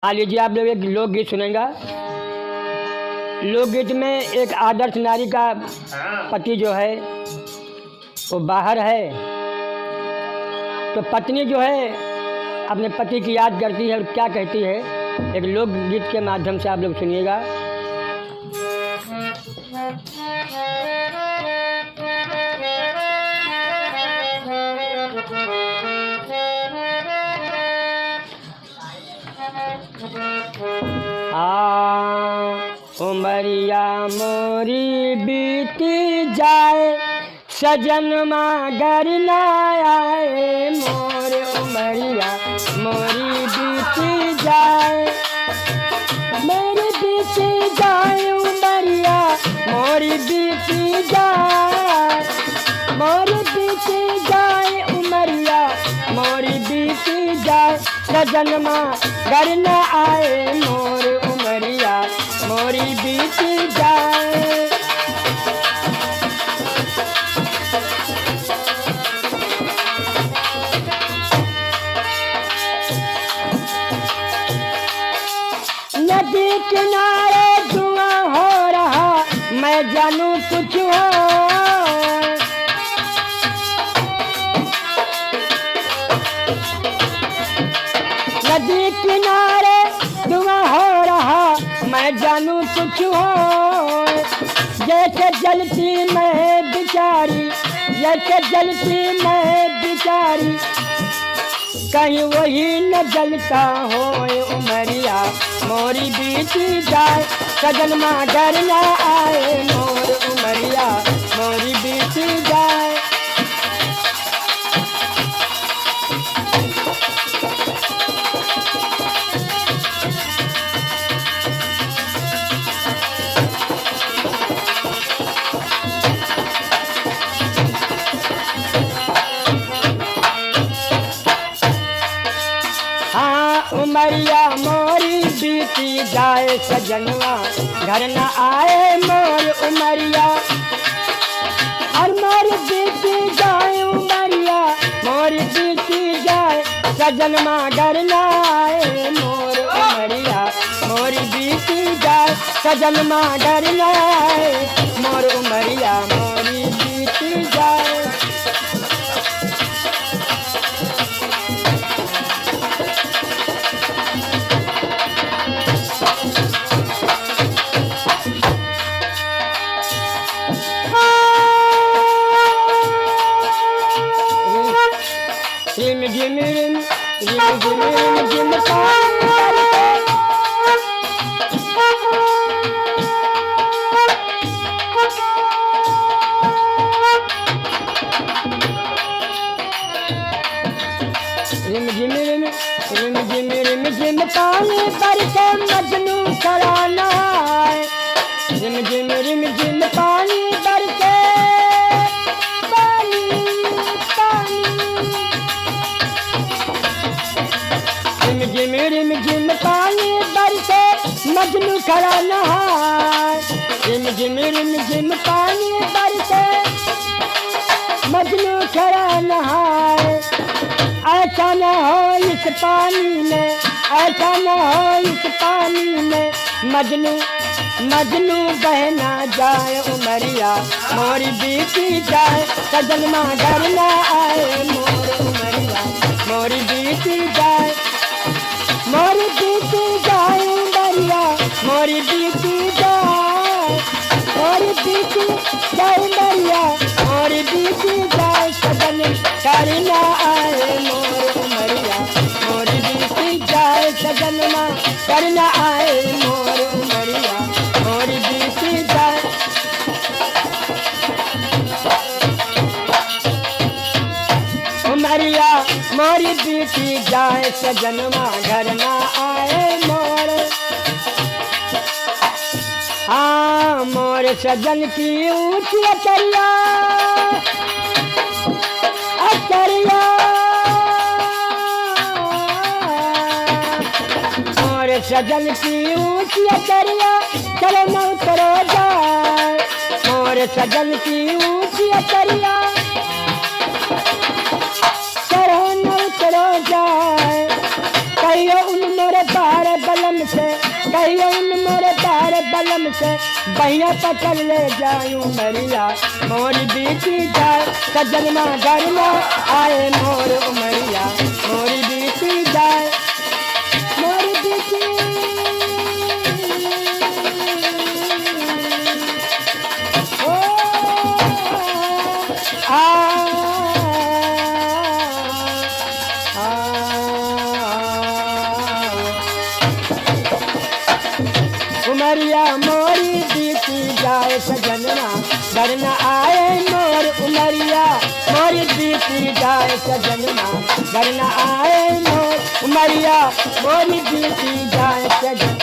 हाँ लीजिए, आप लोग एक लोकगीत सुनेंगे। लोकगीत में एक आदर्श नारी का पति जो है वो बाहर है, तो पत्नी जो है अपने पति की याद करती है और क्या कहती है, एक लोकगीत के माध्यम से आप लोग सुनिएगा। उमरिया मोरी बीती जाए, सजन मगर न आए मोर। उमरिया मोरी बीती जाए, मेरी बीती जाए उमरिया मोरी बीती जाए, मोरी बीती जाए उमरिया मोरी बीती जाए, सजन मगर न आए मोर। उमरिया मोरी बीती जाए। नदी किनारे धुआं हो रहा, मैं जानू कुछ हो। नदी किनारे धुआं हो रहा, मैं जानू कुछ हो। जैसे जलती मैं बिचारी, जैसे जलती मैं बिचारी, कहीं वही न जलता हो। उमरिया मोरी बीती जाए, सजन मगर न आए मोर। उमरिया मोरी बीती जाए। उमरिया मोरी बीती जाए, सजनवा घर न आए मोर। उमरिया और मोरी बीती जाए, उमरिया मोरी बीती जाए, सजन मगर न आए मोर। उमरिया मोरी बीती जाए, सजन मगर न आए मोर। उमरिया मोरी बीती जाए। रिम झिम रिम रिम झिम रिम झिम रिम झिम रिम रिम झिम रिम झिम पानी बरसे, मजनू खड़ा न आए। रिम झिम रिम पानी बरसे, रिम झिम पानी बरसे, मजनू खड़ा नहाए। रिम झिम पानी बरसे, मजनू खड़ा नहाए। ऐसा न हो इस पानी में, ऐसा न हो इस पानी में, मजनू मजनू बह ना जाए। उमरिया मोरी बीती जाए, सजन मगर न आए मोर। उमरिया मोरी बीती जाए, मोरी बीती जाए उमरिया मोरी बीती जाए, मोरी बीती जाए उमरिया मोरी बीती जाए, सजन कर न आए मोर। उमरिया मोरी बीती जाए, सजन कर न आए मोर। उमरिया मोरी बीती जाए। उमरिया मोरी बीती जाए, सजन घर न आए मोर। हाँ मोर सजन की ऊंची अचरिया, अचरिया मोर सजन की ऊंची अचरिया, चलो न उतरो जाए। मोर सजन की ऊंची अचरिया, चलो न उतरो जाए। कहियो उन मोर मोरे पार बलम से, कहियो मोरे पार बलम से, बहिया पकड़ ले जायूं मरिया, मोर बीती जाए सजनमा घर न आए मोर उमरिया, मोर बीती जाए, मोर बीती ओ उमरिया मोरी बीती जाए सजनवा घर न आए मोर उमरिया, मोरी बीती जाए सजनवा घर न आए मोर उमरिया, मोरी बीती जाए सजन